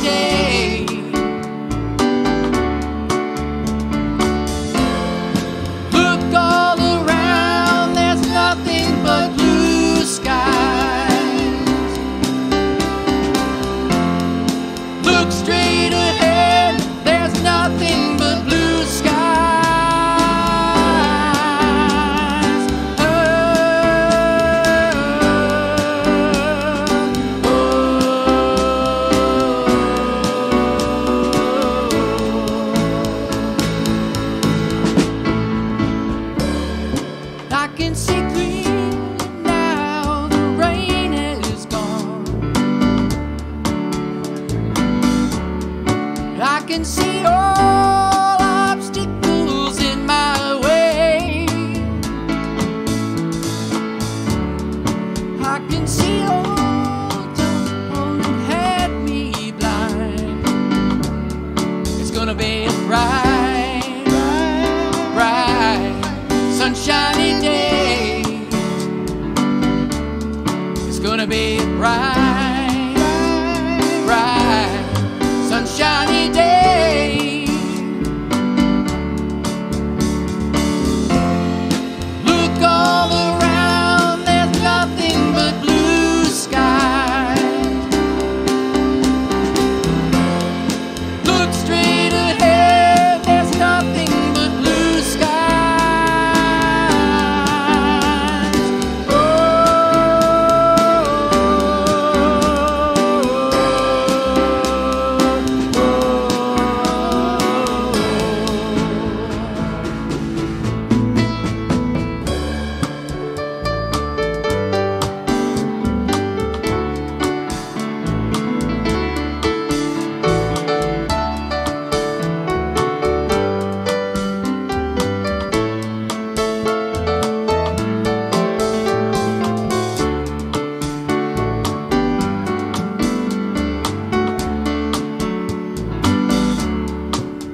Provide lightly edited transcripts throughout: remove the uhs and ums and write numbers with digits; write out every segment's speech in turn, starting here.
day. Look all around, there's nothing but blue skies. Look straight ahead, there's nothing but blue skies. I can see green now, the rain is gone. I can see all obstacles in my way. I can see all that had me blind. It's gonna be a bright, bright, sunshiny day. It's gonna be a bright, bright, sunshiny day. Look all around, there's nothing but blue skies. Look straight ahead, there's nothing but blue skies. Oh,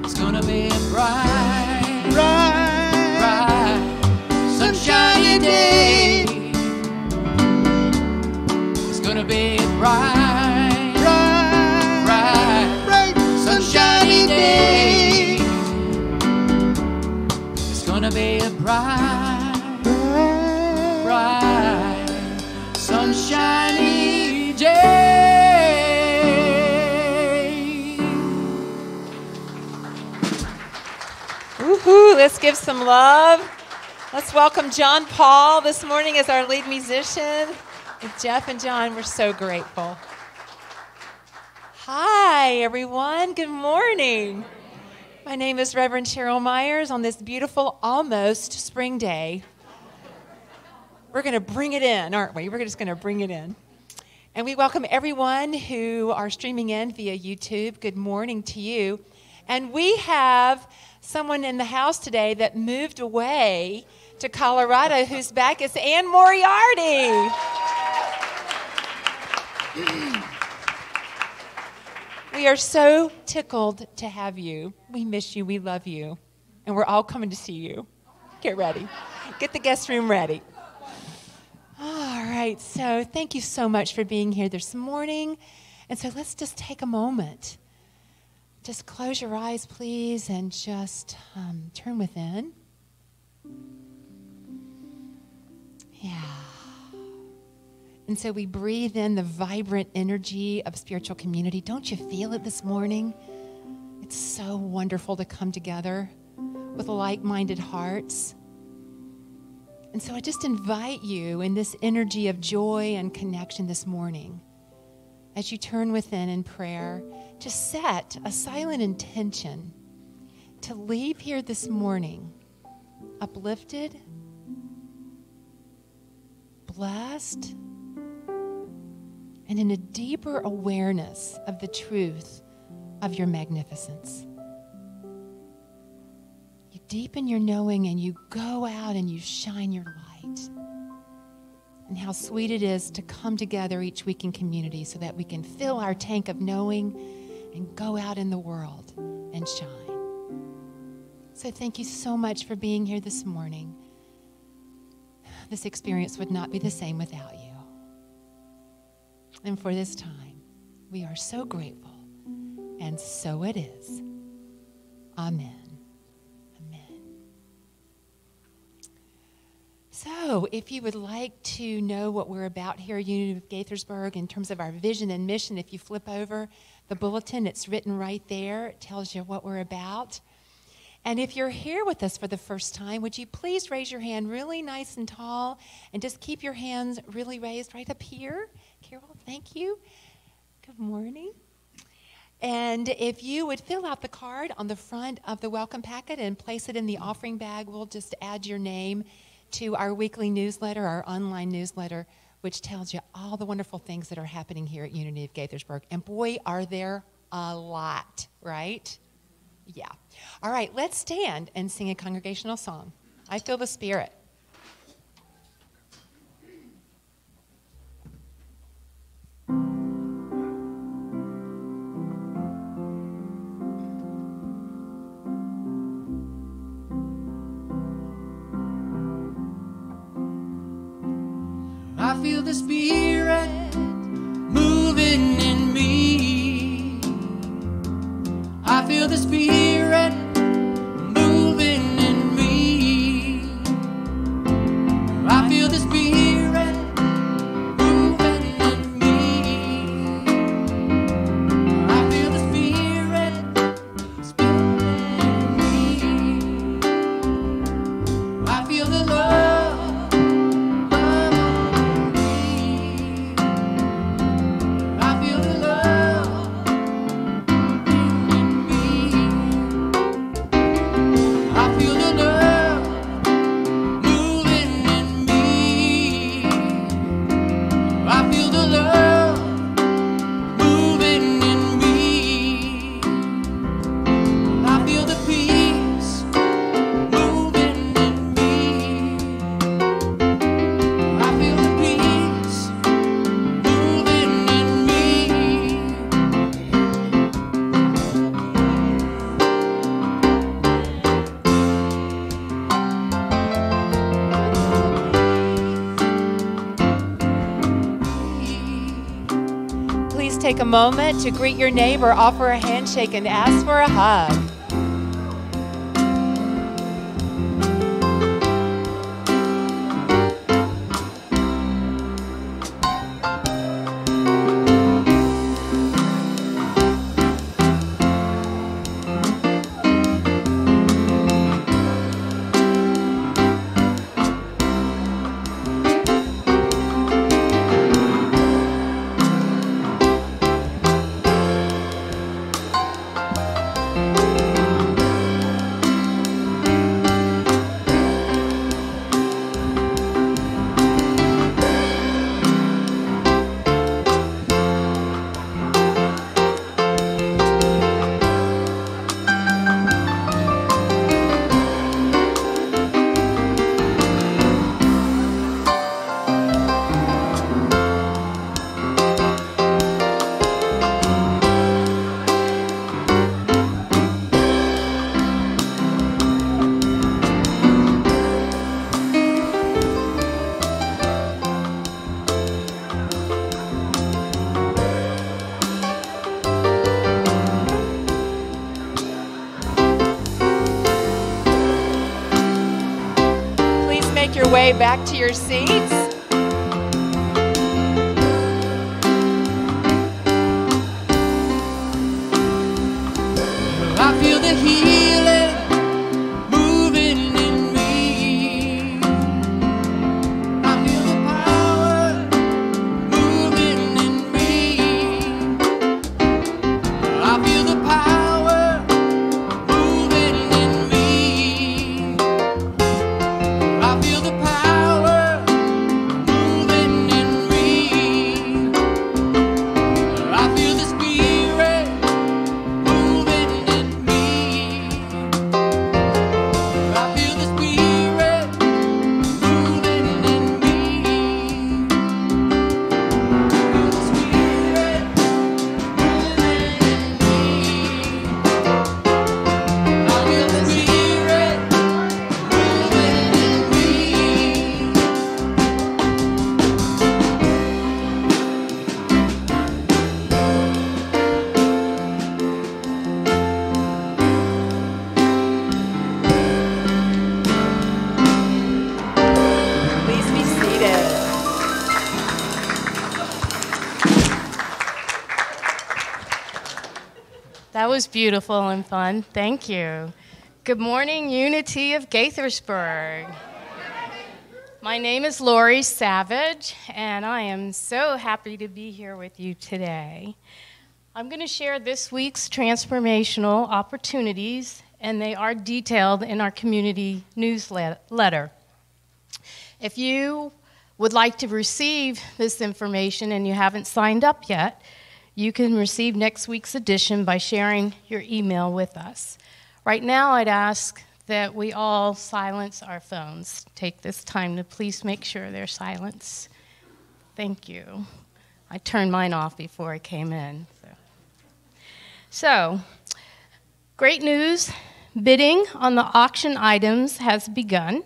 it's gonna be a bright, bright, sunshiny day. It's gonna be a bright, bright, sunshiny day. It's gonna be a bright, bright, sunshiny day. Woohoo, let's give some love. Let's welcome John Paul this morning as our lead musician. With Jeff and John, we're so grateful. Hi, everyone. Good morning. My name is Reverend Cheryl Myers. On this beautiful, almost spring day, we're going to bring it in, aren't we? We're just going to bring it in. And we welcome everyone who are streaming in via YouTube. Good morning to you. And we have someone in the house today that moved away to Colorado who's back. It's Ann Moriarty. We are so tickled to have you. We miss you. We love you. And we're all coming to see you. Get ready. Get the guest room ready. All right. So thank you so much for being here this morning. And so let's just take a moment. Just close your eyes, please, and just turn within. Yeah. And so we breathe in the vibrant energy of spiritual community. Don't you feel it this morning? It's so wonderful to come together with like-minded hearts. And so I just invite you in this energy of joy and connection this morning, as you turn within in prayer, to set a silent intention to leave here this morning uplifted, blessed, and in a deeper awareness of the truth of your magnificence. You deepen your knowing and you go out and you shine your light. And how sweet it is to come together each week in community so that we can fill our tank of knowing and go out in the world and shine. So thank you so much for being here this morning. This experience would not be the same without you. And for this time, we are so grateful And so it is. Amen. Amen. So, if you would like to know what we're about here at Unity of Gaithersburg in terms of our vision and mission, if you flip over the bulletin, it's written right there. It tells you what we're about. And if you're here with us for the first time, would you please raise your hand really nice and tall and just keep your hands really raised right up here. Carol, thank you. Good morning. And if you would fill out the card on the front of the welcome packet and place it in the offering bag, we'll just add your name to our weekly newsletter, our online newsletter, which tells you all the wonderful things that are happening here at Unity of Gaithersburg. And boy, are there a lot, right? Yeah. All right, let's stand and sing a congregational song. I feel the Spirit. I feel the Spirit moving in me. I feel the Spirit moving in me. I feel the Spirit moving in me. I feel the Spirit in me. I feel the love. Take a moment to greet your neighbor, offer a handshake, and ask for a hug. Your way back to your seats. I feel the healing moving in me. I feel the power moving in me. I feel the power moving in me. I feel the power That was beautiful and fun. Thank you. Good morning, Unity of Gaithersburg. My name is Lori Savage, and I am so happy to be here with you today. I'm going to share this week's transformational opportunities, and they are detailed in our community newsletter. If you would like to receive this information and you haven't signed up yet, you can receive next week's edition by sharing your email with us. Right now, I'd ask that we all silence our phones. Take this time to please make sure they're silenced. Thank you. I turned mine off before I came in. So, great news. Bidding on the auction items has begun.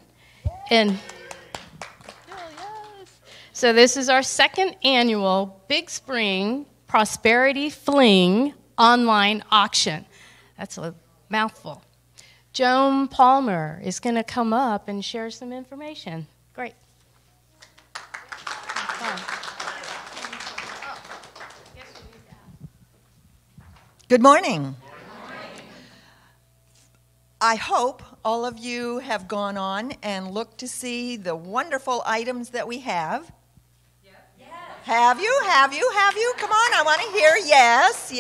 And so this is our second annual Big Spring Prosperity Fling online auction. That's a mouthful. Joan Palmer is going to come up and share some information. Great. Good morning. I hope all of you have gone on and looked to see the wonderful items that we have. Yes. Have you? Come on, I want to hear yes.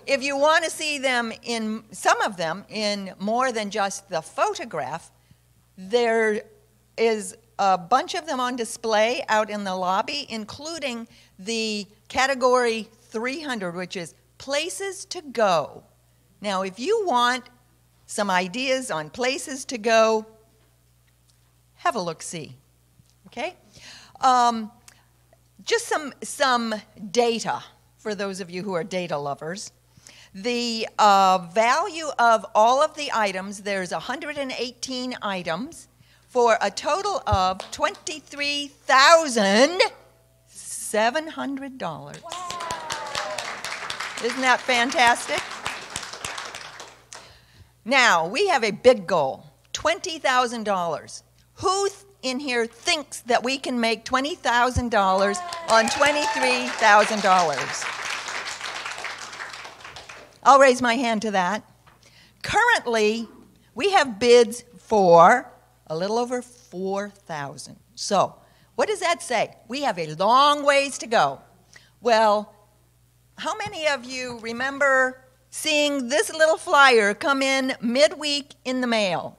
If you want to see them in, some of them, in more than just the photograph, there is a bunch of them on display out in the lobby, including the category 300, which is places to go. Now, if you want some ideas on places to go, have a look-see, okay? Just some data for those of you who are data lovers. The value of all of the items, there's 118 items for a total of $23,700. Wow. Isn't that fantastic? Now, we have a big goal, $20,000. Who in here thinks that we can make $20,000 on $23,000? I'll raise my hand to that. Currently, we have bids for a little over $4,000. So, what does that say? We have a long ways to go. Well, how many of you remember seeing this little flyer come in midweek in the mail,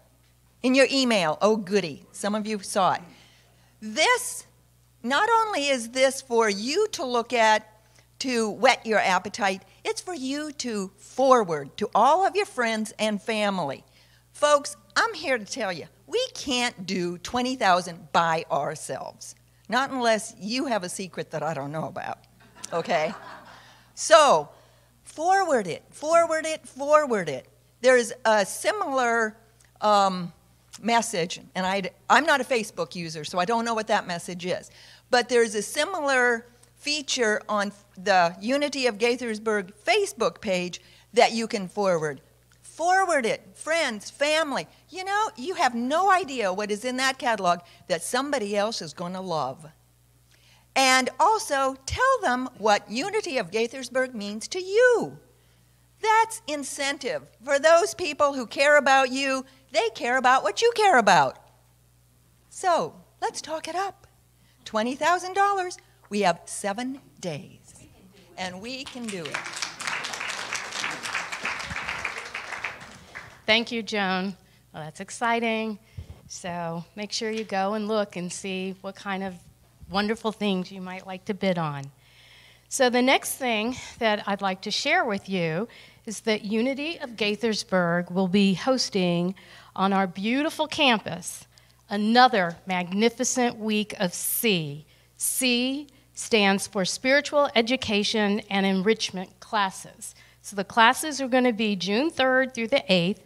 in your email? Oh, goody. Some of you saw it. This, not only is this for you to look at to whet your appetite, it's for you to forward to all of your friends and family. Folks, I'm here to tell you, we can't do 20,000 by ourselves. Not unless you have a secret that I don't know about, okay? So, forward it. There's a similar message, and I'm not a Facebook user, so I don't know what that message is. But there's a similar feature on the Unity of Gaithersburg Facebook page that you can forward. Forward it, friends, family. You know, you have no idea what is in that catalog that somebody else is going to love. And also, tell them what Unity of Gaithersburg means to you. That's incentive. For those people who care about you, they care about what you care about. So, let's talk it up. $20,000. We have 7 days. And we can do it. Thank you, Joan. Well, that's exciting. So make sure you go and look and see what kind of wonderful things you might like to bid on. So the next thing that I'd like to share with you is that Unity of Gaithersburg will be hosting on our beautiful campus another magnificent week of C. C stands for Spiritual Education and Enrichment Classes. So the classes are going to be June 3rd through the 8th,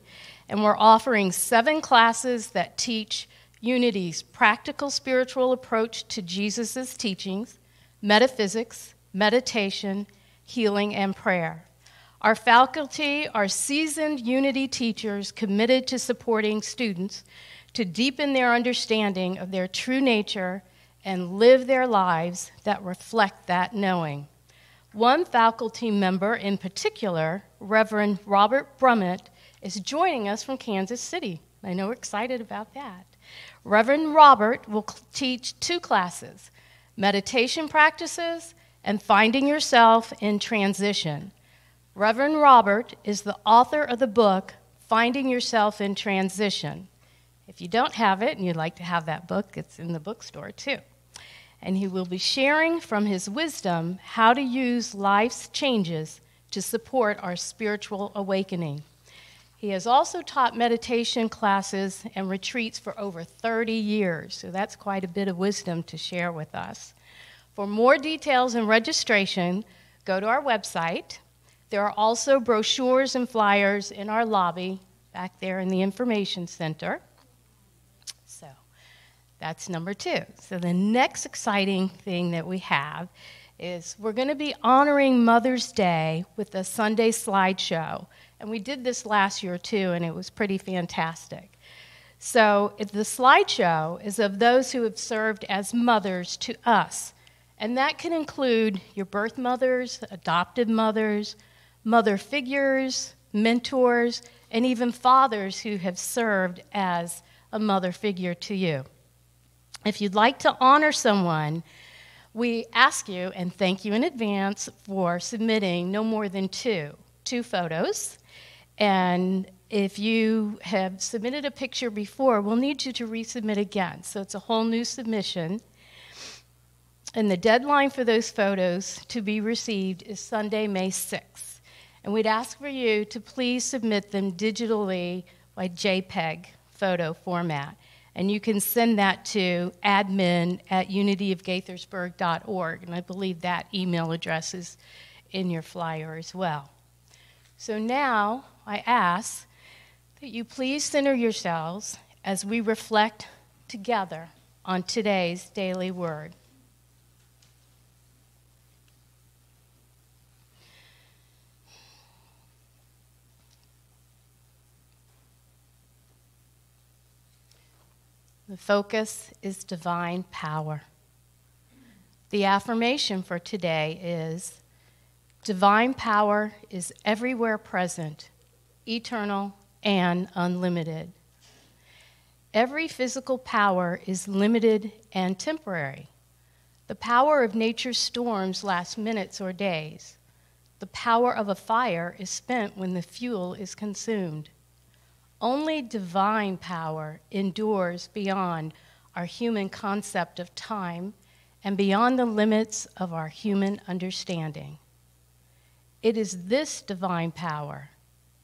and we're offering 7 classes that teach Unity's practical spiritual approach to Jesus' teachings, metaphysics, meditation, healing, and prayer. Our faculty are seasoned Unity teachers committed to supporting students to deepen their understanding of their true nature and live their lives that reflect that knowing. One faculty member in particular, Reverend Robert Brummett, is joining us from Kansas City. I know we're excited about that. Reverend Robert will teach 2 classes, meditation practices and finding yourself in transition. Reverend Robert is the author of the book, Finding Yourself in Transition. If you don't have it and you'd like to have that book, it's in the bookstore too. And he will be sharing from his wisdom how to use life's changes to support our spiritual awakening. He has also taught meditation classes and retreats for over 30 years, so that's quite a bit of wisdom to share with us. For more details and registration, go to our website. There are also brochures and flyers in our lobby back there in the information center. So that's number 2. So the next exciting thing that we have is we're going to be honoring Mother's Day with a Sunday slideshow. And we did this last year too, and it was pretty fantastic. So the slideshow is of those who have served as mothers to us. And that can include your birth mothers, adopted mothers, mother figures, mentors, and even fathers who have served as a mother figure to you. If you'd like to honor someone, we ask you and thank you in advance for submitting no more than two photos. And if you have submitted a picture before, we'll need you to resubmit again. So it's a whole new submission. And the deadline for those photos to be received is Sunday, May 6th. And we'd ask for you to please submit them digitally by JPEG photo format. And you can send that to admin@unityofgaithersburg.org. And I believe that email address is in your flyer as well. So now I ask that you please center yourselves as we reflect together on today's daily word. The focus is divine power. The affirmation for today is, divine power is everywhere present, eternal and unlimited. Every physical power is limited and temporary. The power of nature's storms lasts minutes or days. The power of a fire is spent when the fuel is consumed. Only divine power endures beyond our human concept of time and beyond the limits of our human understanding. It is this divine power,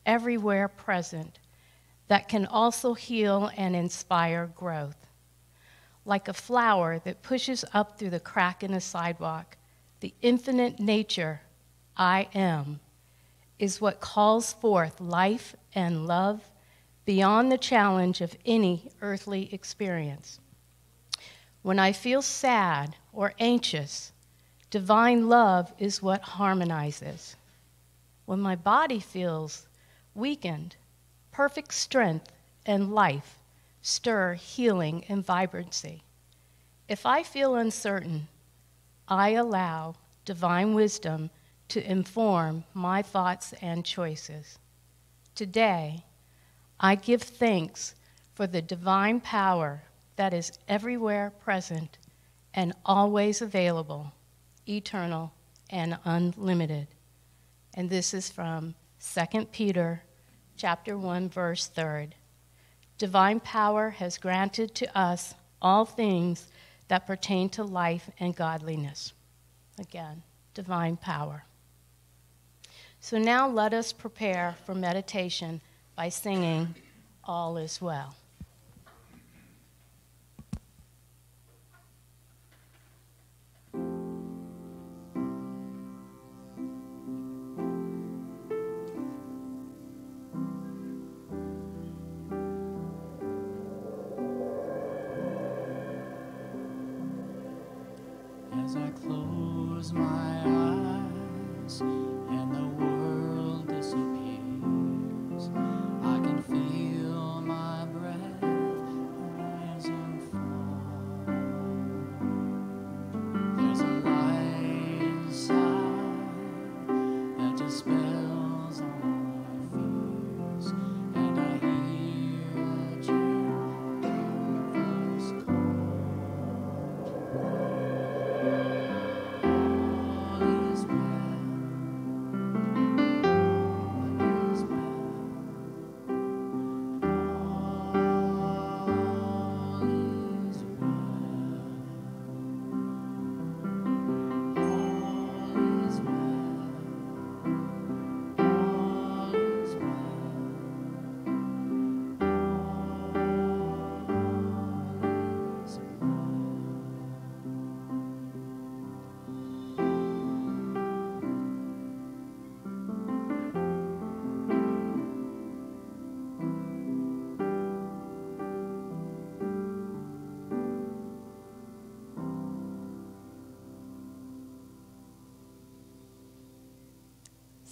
everywhere present, that can also heal and inspire growth. Like a flower that pushes up through the crack in a sidewalk, the infinite nature, I am, is what calls forth life and love beyond the challenge of any earthly experience. When I feel sad or anxious, divine love is what harmonizes. When my body feels weakened, perfect strength and life stir healing and vibrancy. If I feel uncertain, I allow divine wisdom to inform my thoughts and choices. Today, I give thanks for the divine power that is everywhere present and always available, eternal and unlimited. And this is from 2 Peter chapter 1, verse 3. Divine power has granted to us all things that pertain to life and godliness. Again, divine power. So now let us prepare for meditation by singing All Is Well. As I close my eyes and the world disappears, I can feel my breath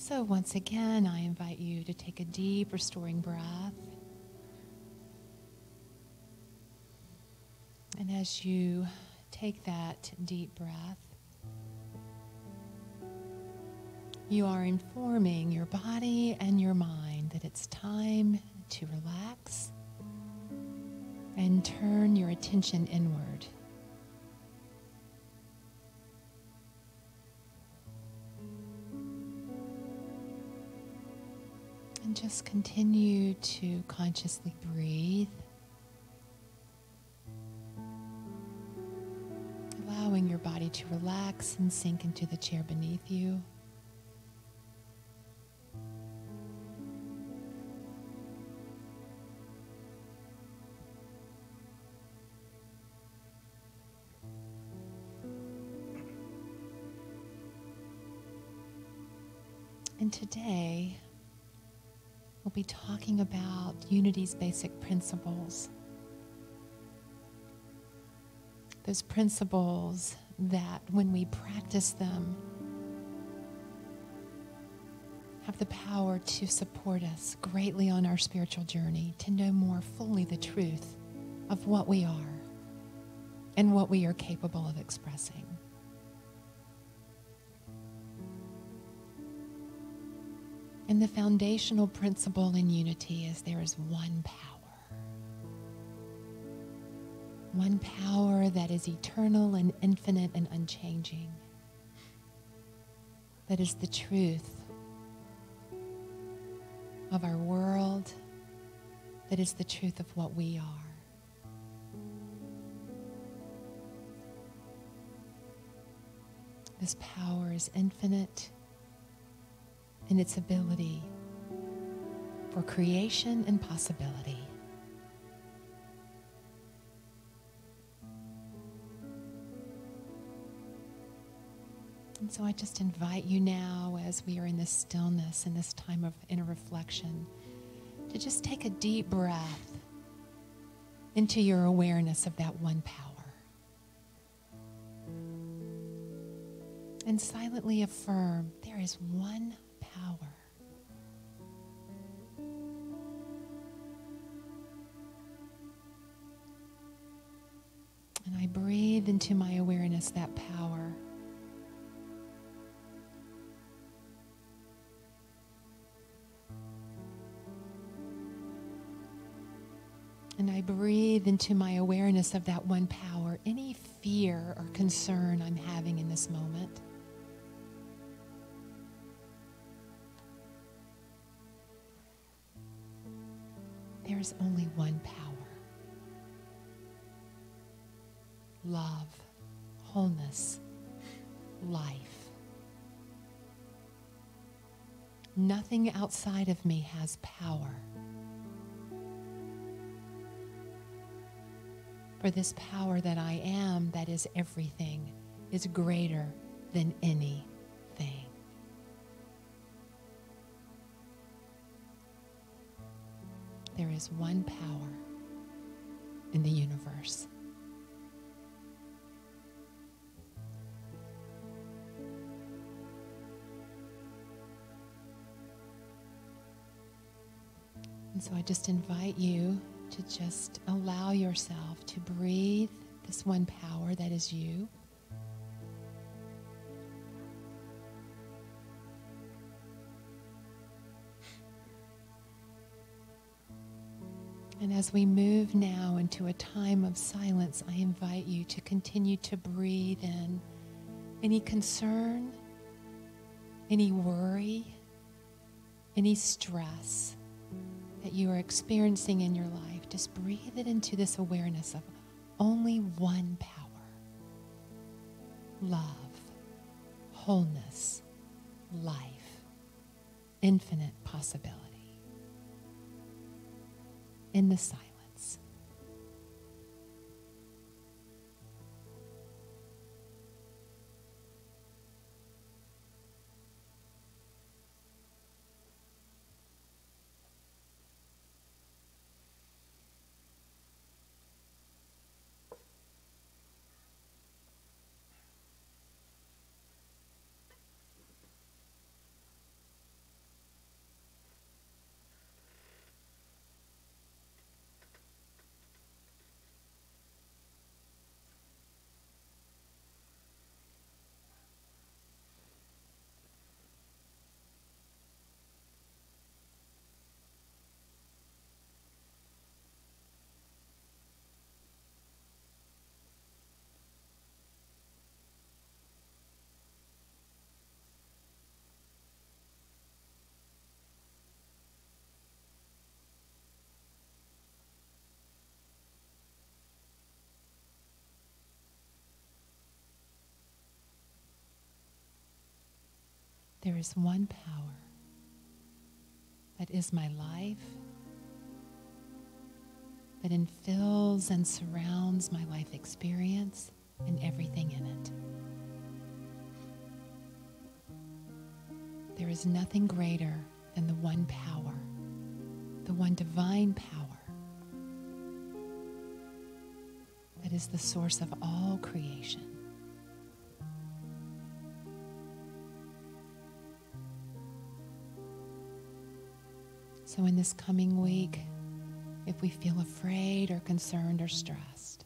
So once again, I invite you to take a deep, restoring breath. And as you take that deep breath, you are informing your body and your mind that it's time to relax and turn your attention inward. And just continue to consciously breathe, allowing your body to relax and sink into the chair beneath you. And today, we'll be talking about Unity's basic principles. Those principles that, when we practice them, have the power to support us greatly on our spiritual journey, to know more fully the truth of what we are and what we are capable of expressing. And the foundational principle in unity is there is one power. One power that is eternal and infinite and unchanging. That is the truth of our world. That is the truth of what we are. This power is infinite in its ability for creation and possibility. And so I just invite you now, as we are in this stillness and this time of inner reflection, to just take a deep breath into your awareness of that one power. And silently affirm, there is one power. And I breathe into my awareness that power. And I breathe into my awareness of that one power, any fear or concern I'm having in this moment. There's only one power. Love, wholeness, life. Nothing outside of me has power. For this power that I am, that is everything, is greater than anything. There is one power in the universe. And so I just invite you to just allow yourself to breathe this one power that is you. And as we move now into a time of silence, I invite you to continue to breathe in any concern, any worry, any stress that you are experiencing in your life. Just breathe it into this awareness of only one power. Love, wholeness, life, infinite possibility. In the silence. there is one power that is my life, that infills and surrounds my life experience and everything in it. There is nothing greater than the one power, the one divine power that is the source of all creation. So in this coming week, if we feel afraid or concerned or stressed,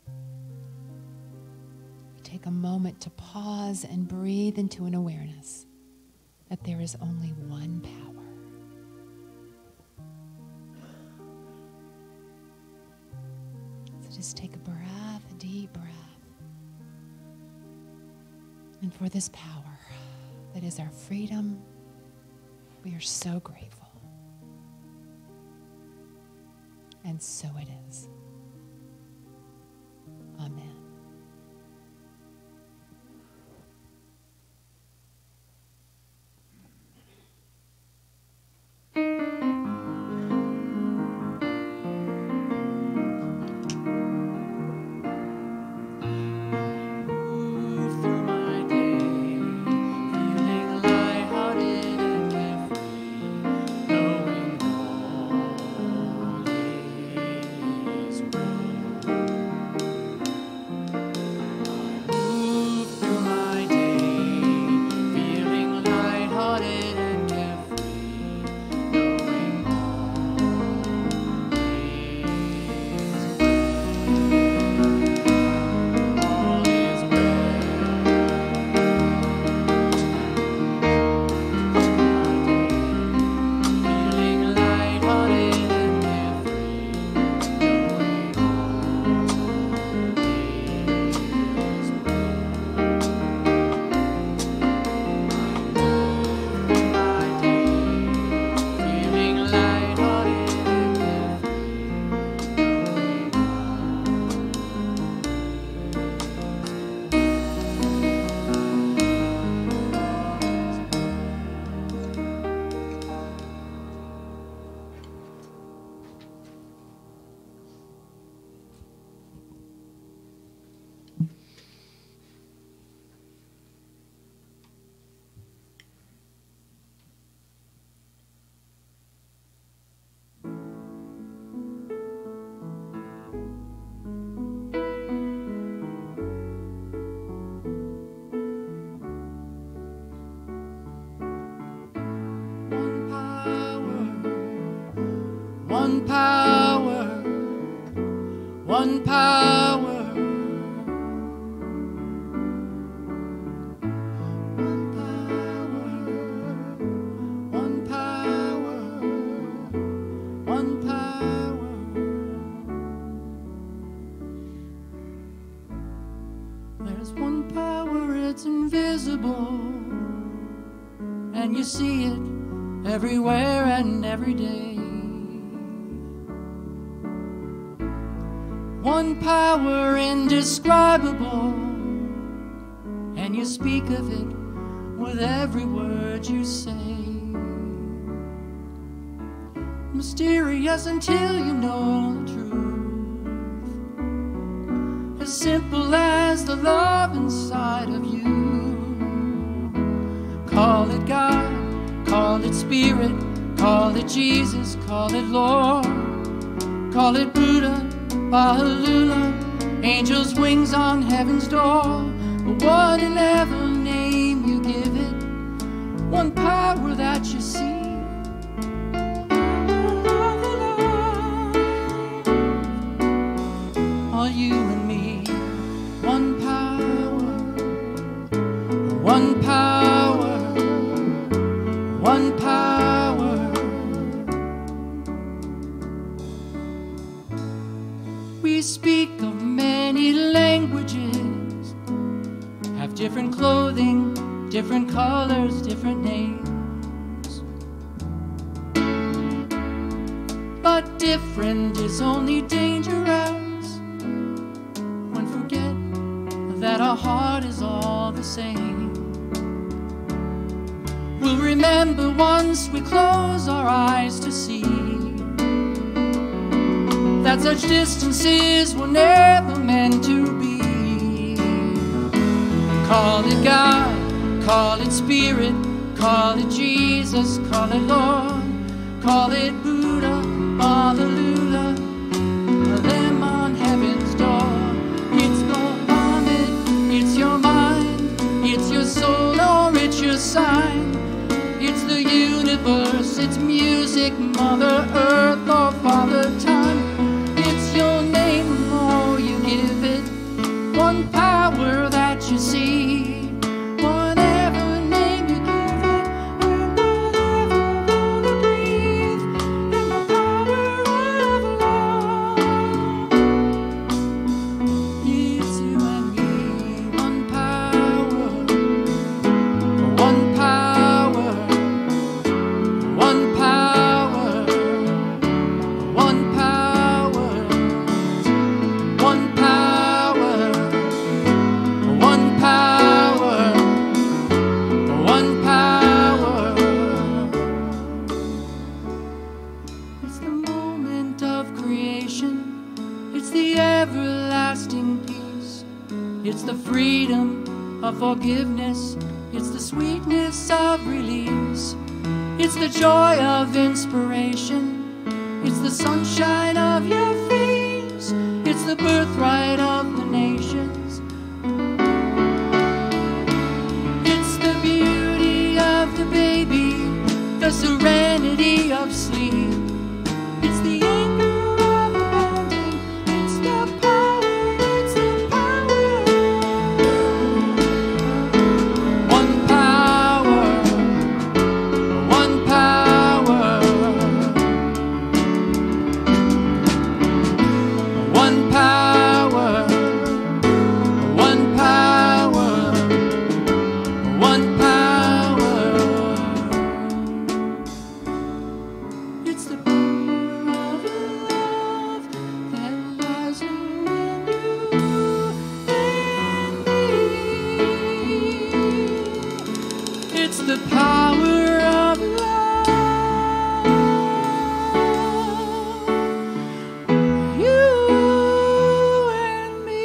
we take a moment to pause and breathe into an awareness that there is only one power. So just take a breath, a deep breath. And for this power that is our freedom, we are so grateful. And so it is. Amen. One power, one power, one power, one power, one power. There's one power, it's invisible, and you see it everywhere and every day. One power indescribable, and you speak of it with every word you say. Mysterious until you know the truth, as simple as the love inside of you. Call it God, call it Spirit, call it Jesus, call it Lord, call it Buddha, Baha'u'llah, angels' wings on heaven's door. But whatever name you give it, one power that you see. All you and me, one power, one power, one power. We speak of many languages, have different clothing, different colors, different names. But different is only dangerous when forget that our heart is all the same. We'll We'll remember once we close our eyes to see that such distances were never meant to be. Call it God, call it Spirit, call it Jesus, call it Lord, call it Buddha, Mother Lula, a lamb on heaven's door. It's Mohammed, it's your mind, it's your soul, or it's your sign. It's the universe, it's music, Mother Earth, or Father Time. It's your name, oh, you give it one power that you see. Whatever name you give it, and whatever wanna breathe, in the power of love. It's you and me, one power, one power, one power, one power, one power, one power, one power. It's the moment of creation. It's the everlasting peace. It's the freedom of forgiveness. It's the sweetness of release. It's the joy of inspiration. It's the sunshine of your face. It's the birthright of the nations. It's the beauty of the baby, the serenity of sleep. It's the anchor of abandon. It's the power, it's the power. One power, one power, one power, one power, one power. It's the power of love that lies in you and me. It's the power of love, you and me.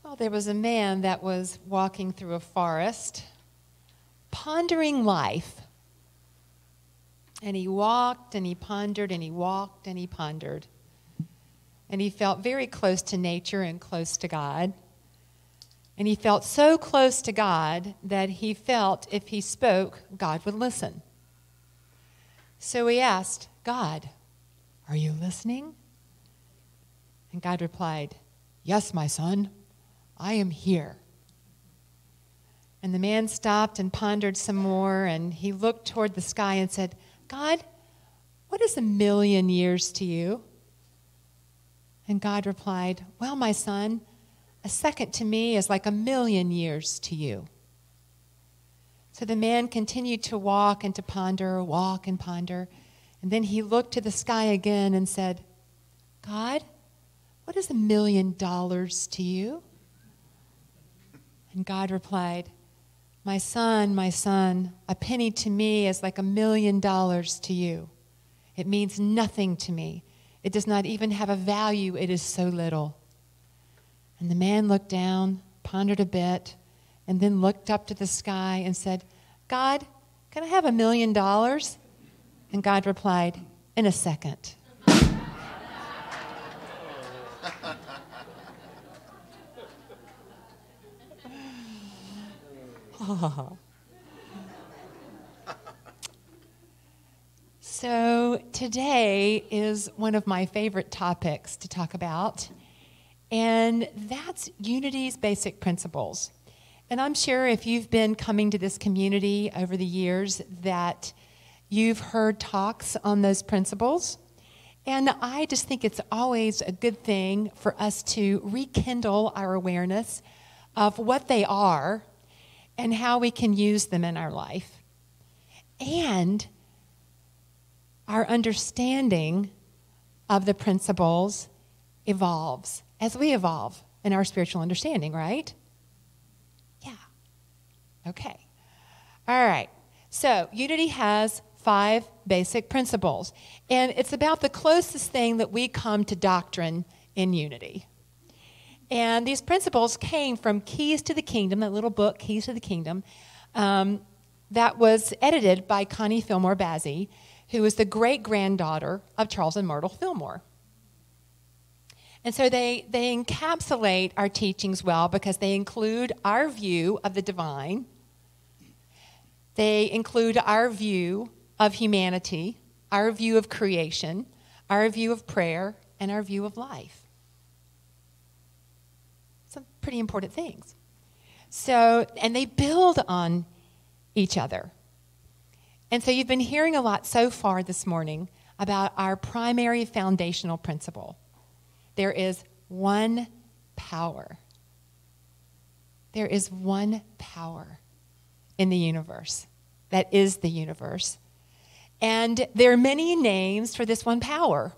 Well, there was a man that was walking through a forest, pondering life. And he walked and he pondered and he walked and he pondered. And he felt very close to nature and close to God. And he felt so close to God that he felt if he spoke, God would listen. So he asked, God, are you listening? And God replied, yes, my son, I am here. And the man stopped and pondered some more, and he looked toward the sky and said, God, what is 1,000,000 years to you? And God replied, well, my son, a second to me is like 1,000,000 years to you. So the man continued to walk and to ponder, walk and ponder. And then he looked to the sky again and said, God, what is $1,000,000 to you? And God replied, my son, a penny to me is like $1,000,000 to you. It means nothing to me. It does not even have a value. It is so little. And the man looked down, pondered a bit, and then looked up to the sky and said, God, can I have $1,000,000? And God replied, in a second. So today is one of my favorite topics to talk about, and that's Unity's basic principles. And I'm sure if you've been coming to this community over the years that you've heard talks on those principles. And I just think it's always a good thing for us to rekindle our awareness of what they are and how we can use them in our life. And our understanding of the principles evolves as we evolve in our spiritual understanding, right? Yeah. Okay. All right. So Unity has 5 basic principles. And it's about the closest thing that we come to doctrine in Unity. And these principles came from Keys to the Kingdom, that little book, Keys to the Kingdom, that was edited by Connie Fillmore Bazzi, who was the great-granddaughter of Charles and Myrtle Fillmore. And so they encapsulate our teachings well because they include our view of the divine. They include our view of humanity, our view of creation, our view of prayer, and our view of life. Some pretty important things. So, and they build on each other. And so you've been hearing a lot so far this morning about our primary foundational principle. There is one power. There is one power in the universe that is the universe. And there are many names for this one power.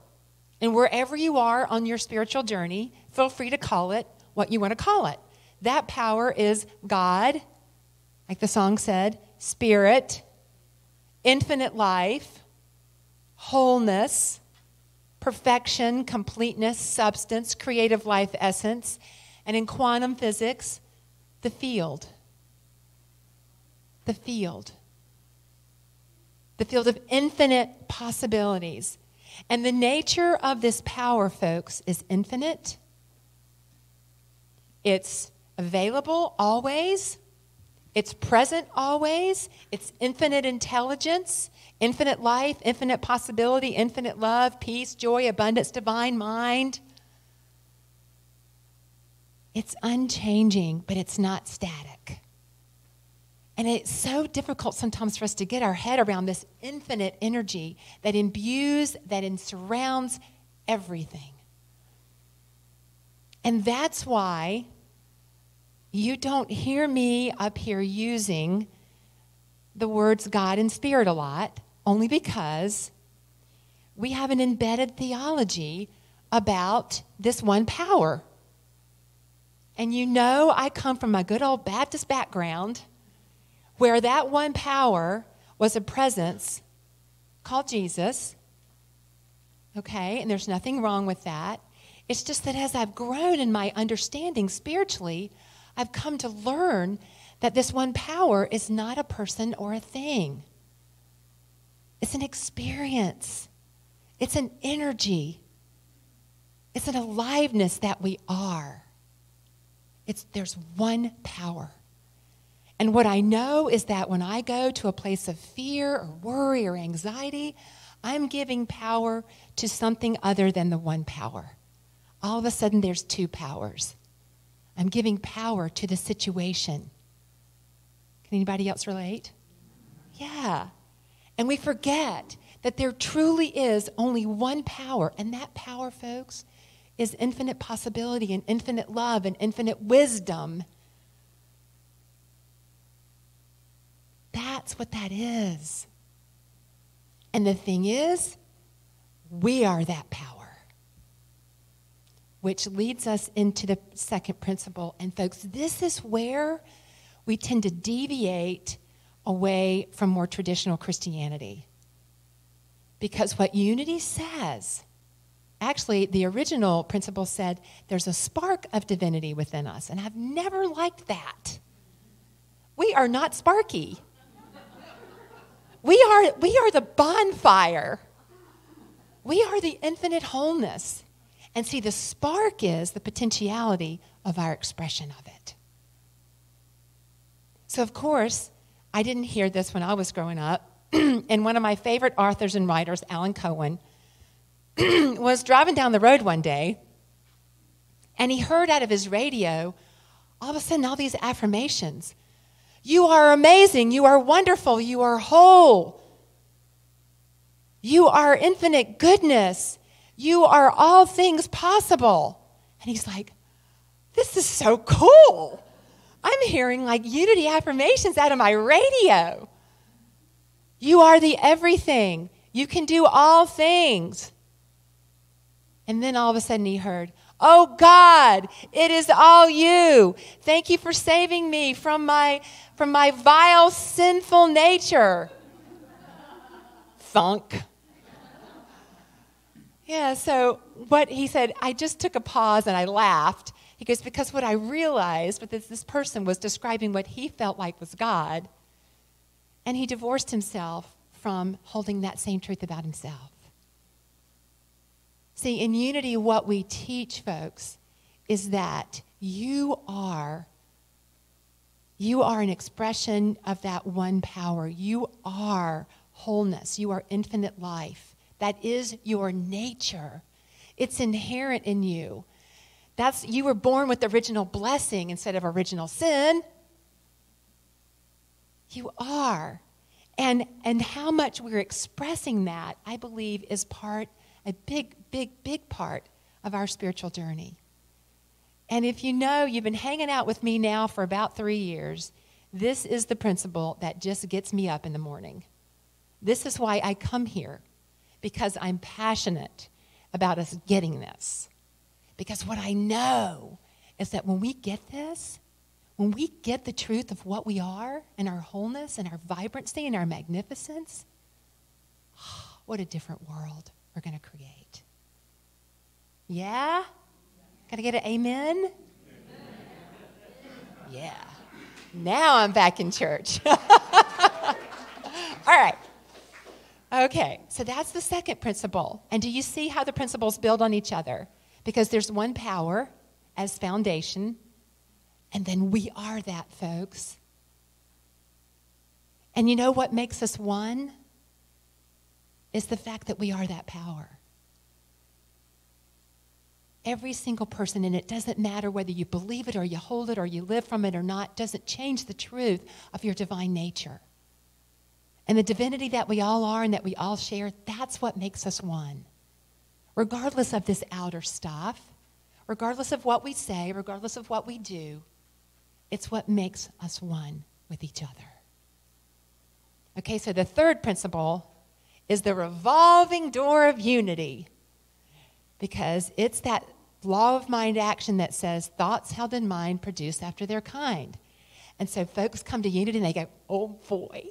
And wherever you are on your spiritual journey, feel free to call it what you want to call it. That power is God, like the song said, Spirit, infinite life, wholeness, perfection, completeness, substance, creative life essence, and in quantum physics, the field. The field. The field of infinite possibilities. And the nature of this power, folks, is infinite. It's available always. It's present always. It's infinite intelligence, infinite life, infinite possibility, infinite love, peace, joy, abundance, divine mind. It's unchanging, but it's not static. And it's so difficult sometimes for us to get our head around this infinite energy that imbues, that surrounds everything. And that's why you don't hear me up here using the words God and Spirit a lot, only because we have an embedded theology about this one power. And you know I come from a good old Baptist background where that one power was a presence called Jesus, okay? And there's nothing wrong with that. It's just that as I've grown in my understanding spiritually, I've come to learn that this one power is not a person or a thing. It's an experience. It's an energy. It's an aliveness that we are. There's one power. And what I know is that when I go to a place of fear or worry or anxiety, I'm giving power to something other than the one power. All of a sudden, there's 2 powers. I'm giving power to the situation. Can anybody else relate? Yeah. And we forget that there truly is only one power. And that power, folks, is infinite possibility and infinite love and infinite wisdom. That's what that is. And the thing is, we are that power. Which leads us into the second principle. And folks, this is where we tend to deviate away from more traditional Christianity. Because what Unity says, actually the original principle said there's a spark of divinity within us. And I've never liked that. We are not sparky. We are the bonfire. We are the infinite wholeness. And see, the spark is the potentiality of our expression of it. So, of course, I didn't hear this when I was growing up. And one of my favorite authors and writers, Alan Cohen, was driving down the road one day, and he heard out of his radio all of a sudden, all these affirmations. You are amazing. You are wonderful. You are whole. You are infinite goodness. You are all things possible. And he's like, this is so cool. I'm hearing like Unity affirmations out of my radio. You are the everything. You can do all things. And then all of a sudden he heard, oh God, it is all you. Thank you for saving me from my vile, sinful nature. Thunk. Yeah, so what he said, I just took a pause and I laughed. He goes, because what I realized was that this person was describing what he felt like was God, and he divorced himself from holding that same truth about himself. See, in Unity, what we teach folks is that you are an expression of that one power. You are wholeness. You are infinite life. That is your nature. It's inherent in you. You were born with original blessing instead of original sin. You are. And how much we're expressing that, I believe, is a big part of our spiritual journey. And if you know, you've been hanging out with me now for about 3 years, this is the principle that just gets me up in the morning. This is why I come here, because I'm passionate about us getting this. Because what I know is that when we get this, when we get the truth of what we are and our wholeness and our vibrancy and our magnificence, what a different world we're going to create. Yeah? Got to get an amen? Yeah. Now I'm back in church. All right. Okay, so that's the second principle. And do you see how the principles build on each other? Because there's one power as foundation, and then we are that, folks. And you know what makes us one? Is the fact that we are that power. Every single person, and it doesn't matter whether you believe it or you hold it or you live from it or not, doesn't change the truth of your divine nature. And the divinity that we all are and that we all share, that's what makes us one. Regardless of this outer stuff, regardless of what we say, regardless of what we do, it's what makes us one with each other. Okay, so the third principle is the revolving door of unity, because it's that law of mind action that says thoughts held in mind produce after their kind. And so folks come to Unity and they go, oh boy,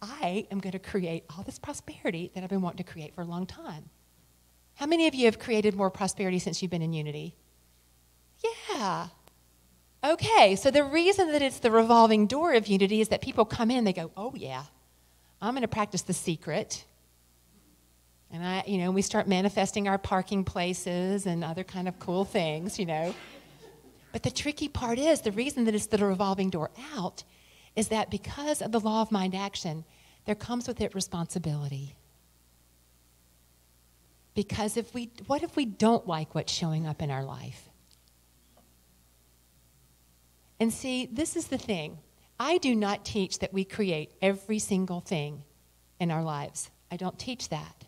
I am going to create all this prosperity that I've been wanting to create for a long time. How many of you have created more prosperity since you've been in Unity? Yeah. Okay, so the reason that it's the revolving door of Unity is that people come in and they go, oh yeah, I'm going to practice the secret. And we start manifesting our parking places and other kind of cool things, But the tricky part is, the reason that it's the revolving door out is that because of the law of mind action, there comes with it responsibility. Because what if we don't like what's showing up in our life? And see, this is the thing. I do not teach that we create every single thing in our lives. I don't teach that.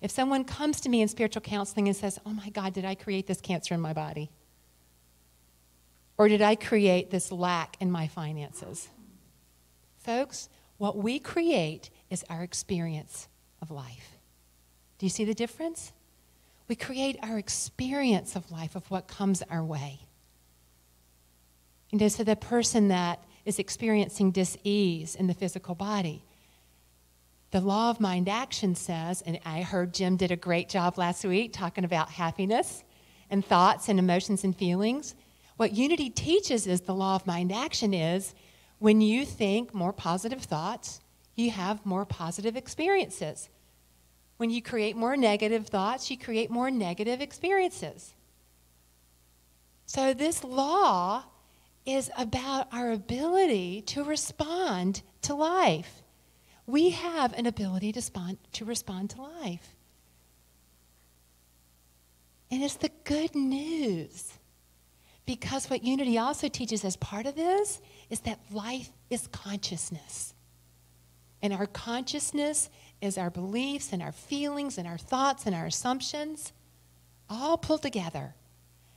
If someone comes to me in spiritual counseling and says, oh my God, did I create this cancer in my body? Or did I create this lack in my finances? Folks, what we create is our experience of life. Do you see the difference? We create our experience of life, of what comes our way. So the person that is experiencing dis-ease in the physical body, the law of mind action says, and I heard Jim did a great job last week talking about happiness and thoughts and emotions and feelings. What Unity teaches is the law of mind action is when you think more positive thoughts, you have more positive experiences. When you create more negative thoughts, you create more negative experiences. So this law is about our ability to respond to life. We have an ability to respond to life. And it's the good news. Because what Unity also teaches as part of this is that life is consciousness. And our consciousness is our beliefs and our feelings and our thoughts and our assumptions all pulled together.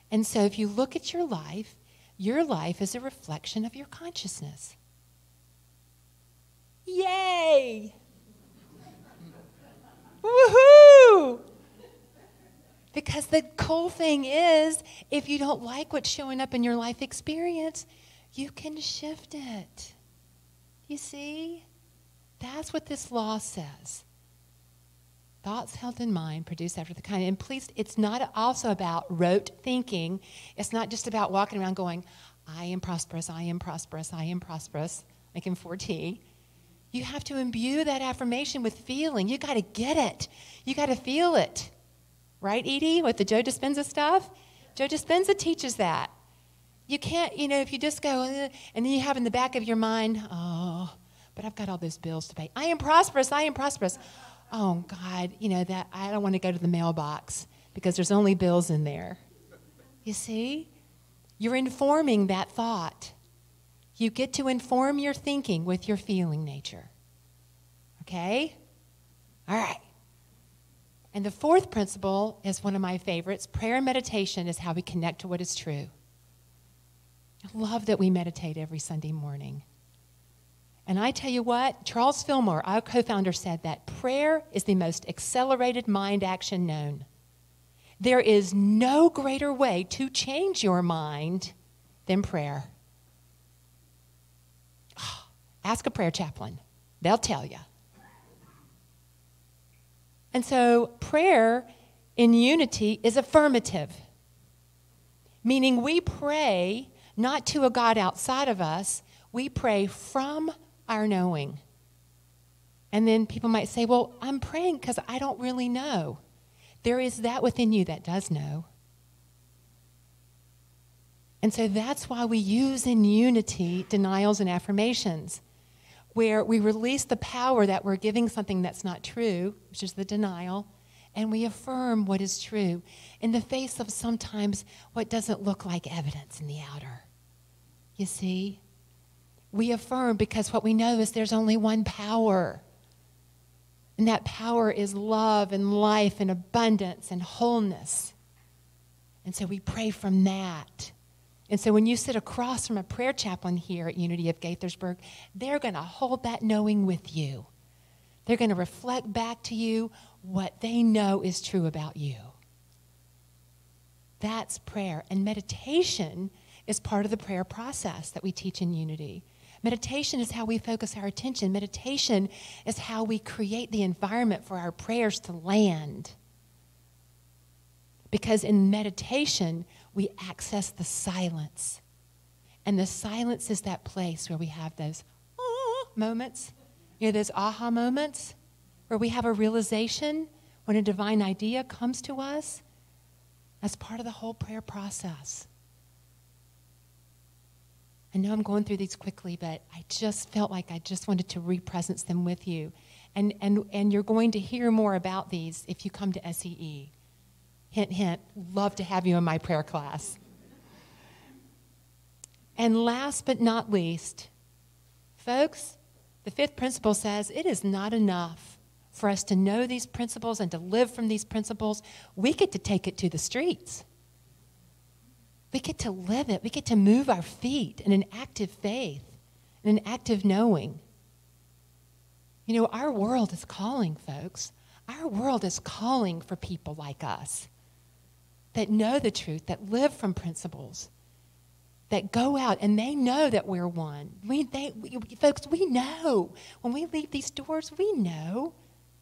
And so if you look at your life is a reflection of your consciousness. Yay! Woohoo! Because the cool thing is, if you don't like what's showing up in your life experience, you can shift it. You see? That's what this law says. Thoughts held in mind produce after the kind. And please, it's not also about rote thinking. It's not just about walking around going, I am prosperous, I am prosperous, I am prosperous, like in 4T. You have to imbue that affirmation with feeling. You got to get it. You got to feel it. Right, Edie, with the Joe Dispenza stuff? Joe Dispenza teaches that. You can't, if you just go, and then you have in the back of your mind, oh, but I've got all those bills to pay. I am prosperous, I am prosperous. Oh, God, that I don't want to go to the mailbox because there's only bills in there. You see? You're informing that thought. You get to inform your thinking with your feeling nature. Okay? All right. And the fourth principle is one of my favorites. Prayer and meditation is how we connect to what is true. I love that we meditate every Sunday morning. And I tell you what, Charles Fillmore, our co-founder, said that prayer is the most accelerated mind action known. There is no greater way to change your mind than prayer. Ask a prayer chaplain. They'll tell you. And so prayer in Unity is affirmative, meaning we pray not to a God outside of us, we pray from our knowing. And then people might say, well, I'm praying because I don't really know. There is that within you that does know. And so that's why we use in Unity denials and affirmations, where we release the power that we're giving something that's not true, which is the denial, and we affirm what is true in the face of sometimes what doesn't look like evidence in the outer. You see? We affirm because what we know is there's only one power. And that power is love and life and abundance and wholeness. And so we pray from that. And so when you sit across from a prayer chaplain here at Unity of Gaithersburg, they're going to hold that knowing with you. They're going to reflect back to you what they know is true about you. That's prayer. And meditation is part of the prayer process that we teach in Unity. Meditation is how we focus our attention. Meditation is how we create the environment for our prayers to land. Because in meditation, we access the silence. And the silence is that place where we have those moments, those aha moments, where we have a realization when a divine idea comes to us as part of the whole prayer process. I know I'm going through these quickly, but I just felt like I just wanted to re-presence them with you. And you're going to hear more about these if you come to SEE. Hint, hint, love to have you in my prayer class. And last but not least, folks, the fifth principle says it is not enough for us to know these principles and to live from these principles. We get to take it to the streets. We get to live it. We get to move our feet in an active faith, in an active knowing. Our world is calling, folks. Our world is calling for people like us that know the truth, that live from principles, that go out and they know that we're one. Folks, we know. When we leave these doors, we know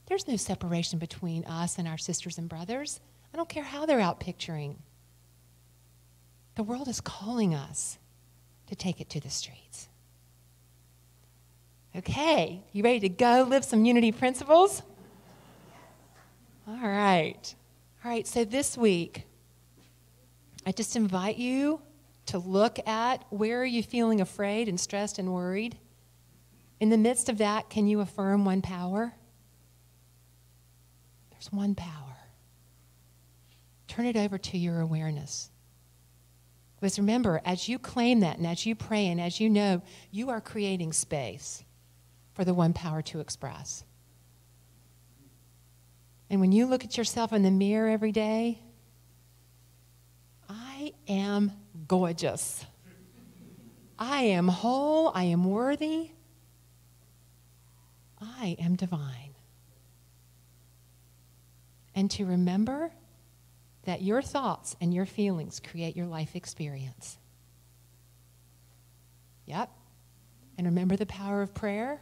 there's no separation between us and our sisters and brothers. I don't care how they're out picturing. The world is calling us to take it to the streets. Okay, you ready to go live some Unity principles? All right. So this week, I just invite you to look at where are you feeling afraid and stressed and worried. In the midst of that, can you affirm one power? There's one power. Turn it over to your awareness. Because remember, as you claim that and as you pray and as you know, you are creating space for the one power to express. And when you look at yourself in the mirror every day, I am gorgeous. I am whole. I am worthy. I am divine. And to remember that your thoughts and your feelings create your life experience. Yep. And remember the power of prayer.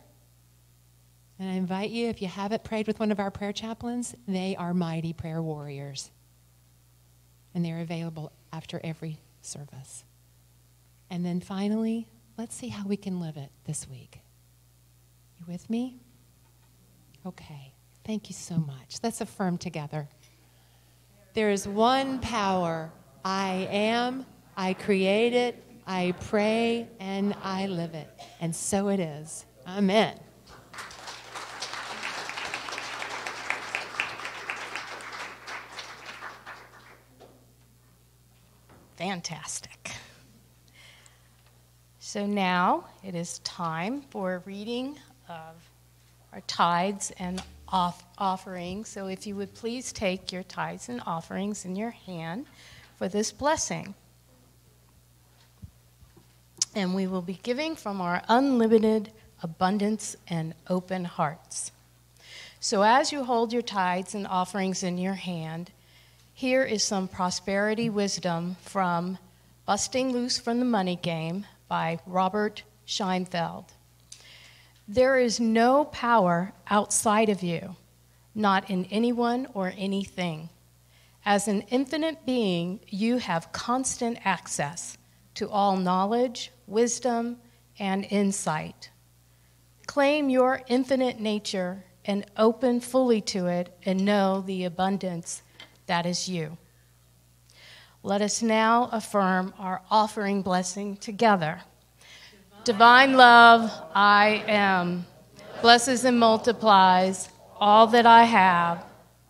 And I invite you, if you haven't prayed with one of our prayer chaplains, they are mighty prayer warriors. And they're available after every service. And then finally, let's see how we can live it this week. You with me? Okay. Thank you so much. Let's affirm together. There is one power. I am, I create it, I pray, and I live it. And so it is. Amen. Fantastic. So now it is time for a reading of our tithes and offerings. So if you would please take your tithes and offerings in your hand for this blessing. And we will be giving from our unlimited abundance and open hearts. So as you hold your tithes and offerings in your hand, here is some prosperity wisdom from Busting Loose from the Money Game by Robert Scheinfeld. There is no power outside of you, not in anyone or anything. As an infinite being, you have constant access to all knowledge, wisdom, and insight. Claim your infinite nature and open fully to it and know the abundance that is you. Let us now affirm our offering blessing together. Divine love, I am, blesses and multiplies all that I have,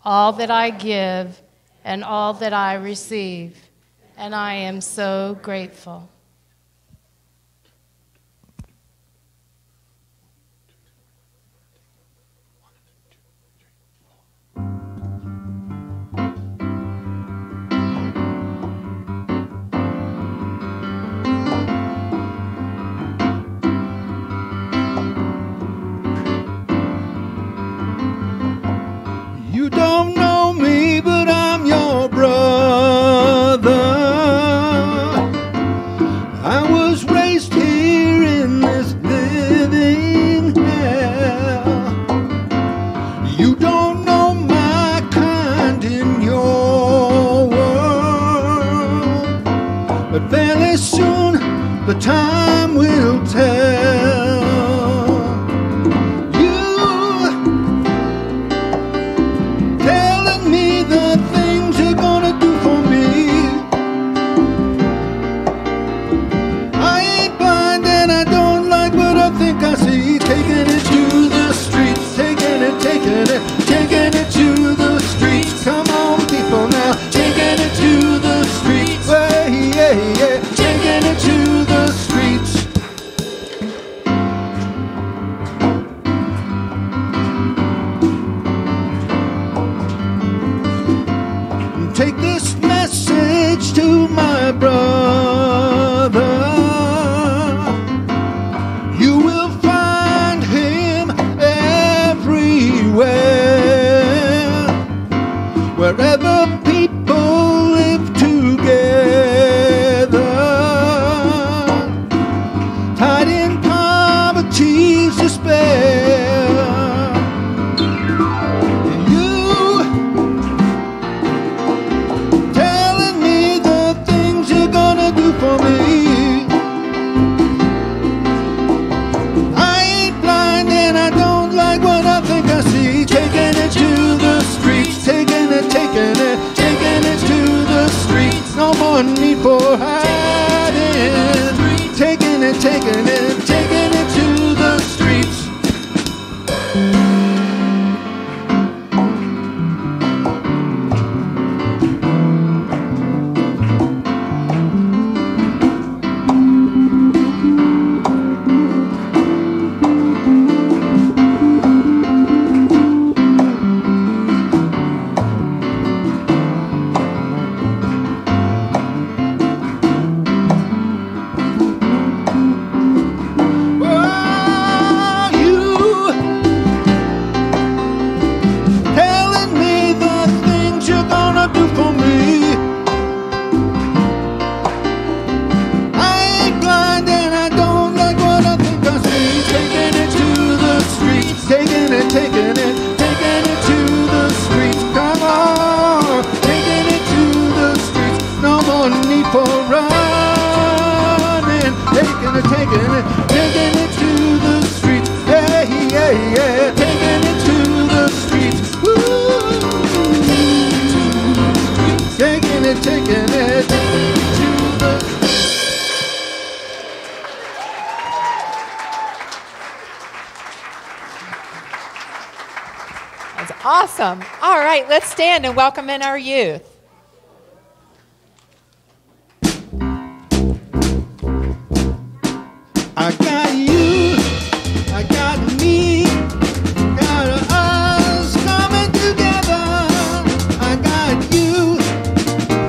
all that I give, and all that I receive. And I am so grateful. You don't know me, but I'm your brother. I was raised here in this living hell. You don't know my kind in your world, but very soon the time will tell. Taking it to the streets. Come on, people, now. Taking it to the streets. Hey, yeah, yeah. Taking it to the streets. Take this message to my brother. You will find him everywhere. Wherever people live together, tied in poverty's despair. You telling me the things you're gonna do for me. I ain't blind and I don't like what I think I see. Taking it to the streets, taking it to the streets. No more need for hiding. Taking it to the streets. taking it to the. That's awesome. All right, let's stand and welcome in our youth. I got you, I got me, got us coming together. I got you,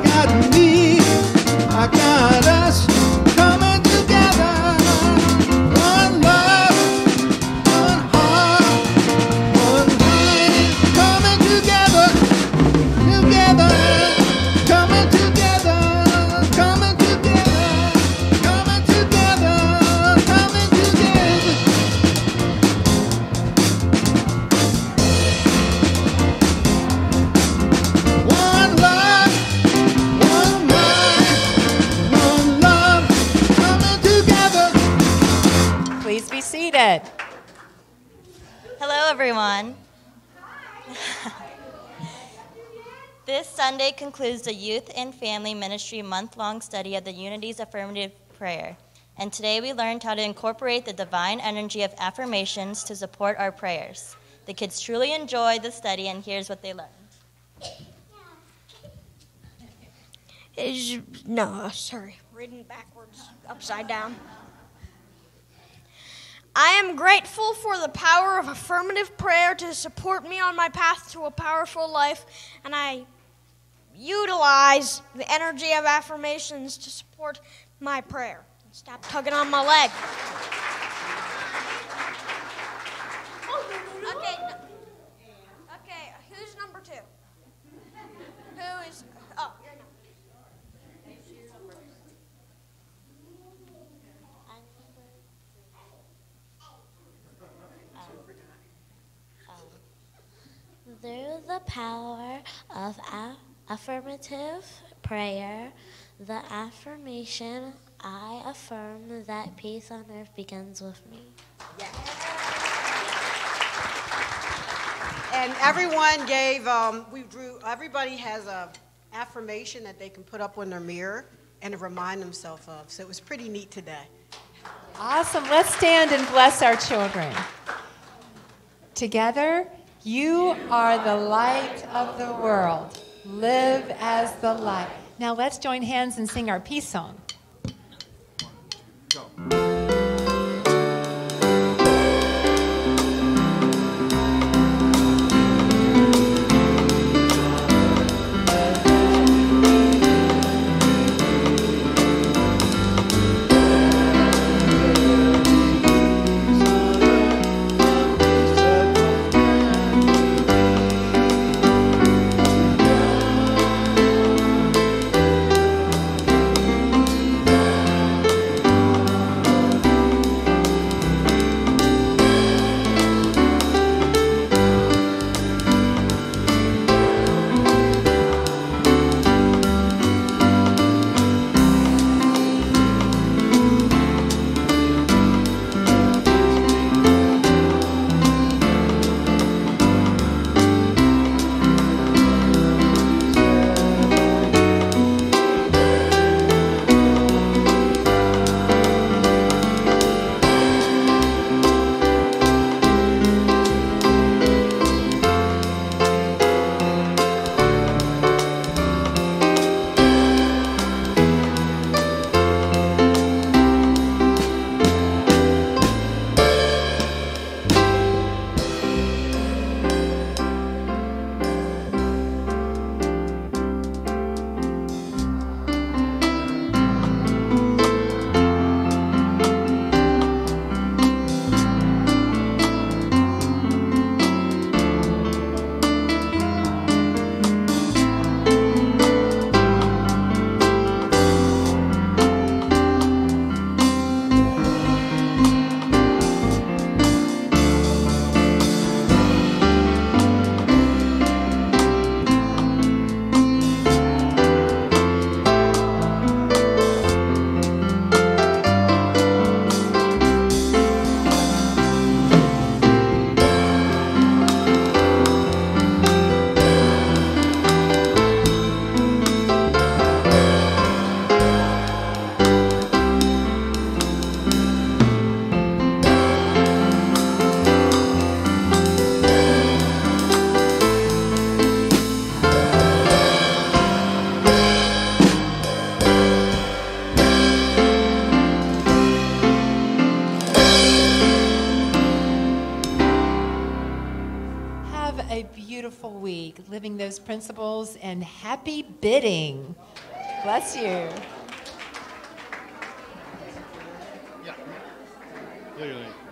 got me, I got us coming together. One love, one heart, one mind, coming together, together, coming together, coming together, coming together, coming together. One love, one mind, one love, coming together. Please be seated. Hello, everyone. This Sunday concludes the Youth and Family Ministry month-long study of the Unity's affirmative prayer. And today we learned how to incorporate the divine energy of affirmations to support our prayers. The kids truly enjoyed the study, and here's what they learned. Reading backwards, upside down. I am grateful for the power of affirmative prayer to support me on my path to a powerful life, and I utilize the energy of affirmations to support my prayer. Stop tugging on my leg. Okay, who's number 2? Who is, oh, you're number 2. Through the power of affirmative prayer, the affirmation, I affirm that peace on earth begins with me. And everyone gave, everybody has a affirmation that they can put up on their mirror and to remind themselves of. So it was pretty neat today. Awesome. Let's stand and bless our children. Together, you are the light of the world. Live as the light. Now let's join hands and sing our peace song. week, living those principles, and happy bidding. Bless you. Yeah. Look at that.